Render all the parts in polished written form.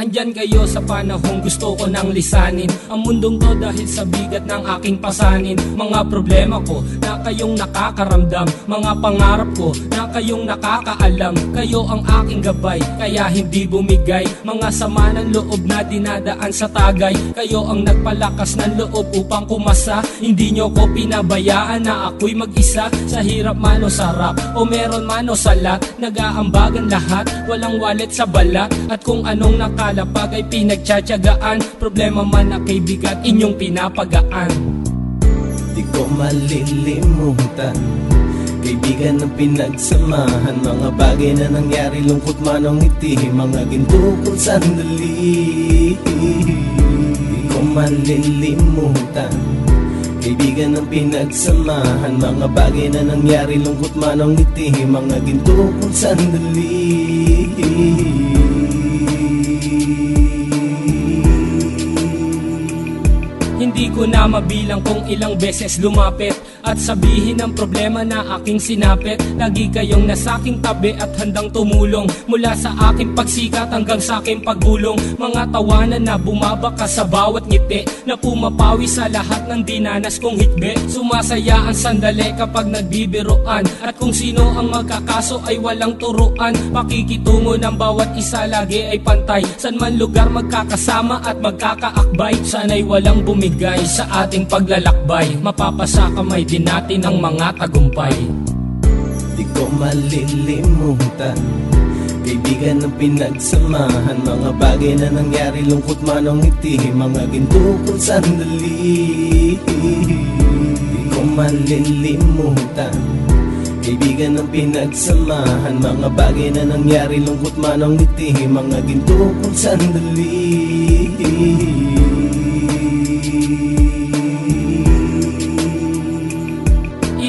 Andyan kayo sa panahong gusto ko nang lisanin ang mundong to dahil sa bigat ng aking pasanin. Mga problema ko na kayong nakakaramdam, mga pangarap ko na kayong nakakaalam. Kayo ang aking gabay, kaya hindi bumigay. Mga sama ng loob na dinadaan sa tagay, kayo ang nagpalakas ng loob upang kumasa. Hindi nyo ko pinabayaan na ako'y mag-isa. Sa hirap man o sarap, o meron man o salat, nag-aambagan lahat, walang wallet sa balat. At kung anong nakalapag ay pinagtsatsagaan, problema man na kay bigat, inyong pinapagaan. Di ko malilimutan, kaibigan ng pinagsamahan, mga bagay na nangyari, lungkot man o ngiti, mga ginto kong sandali. Di ko malilimutan, kaibigan ng pinagsamahan, mga bagay na nangyari, lungkot man o ngiti, mga ginto kong sandali. Hindi ko na mabilang kung ilang beses lumapit at sabihin ang problema na aking sinapit. Lagi kayong nasa aking tabi at handang tumulong, mula sa aking pagsikat hanggang sa aking paggulong. Mga tawanan na bumabaka sa bawat ngiti, na pumapawi sa lahat ng dinanas kong hitbe. Sumasaya ang sandali kapag nagbibiroan, at kung sino ang magkakaso ay walang turuan. Pakikitungo ng bawat isa lagi ay pantay, san man lugar magkakasama at magkakaakbay. Sana'y walang bumigay sa ating paglalakbay, mapapasa kamay din natin ang mga tagumpay. Di ko malilimutan, kaibigan ng pinagsamahan, mga bagay na nangyari, lungkot man o ngiti, mga ginto kong sandali. Di ko malilimutan, kaibigan ng pinagsamahan, mga bagay na nangyari, lungkot man o ngiti, mga ginto kong sandali.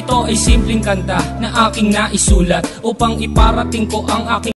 Ito ay simpleng kanta na aking naisulat upang iparating ko ang aking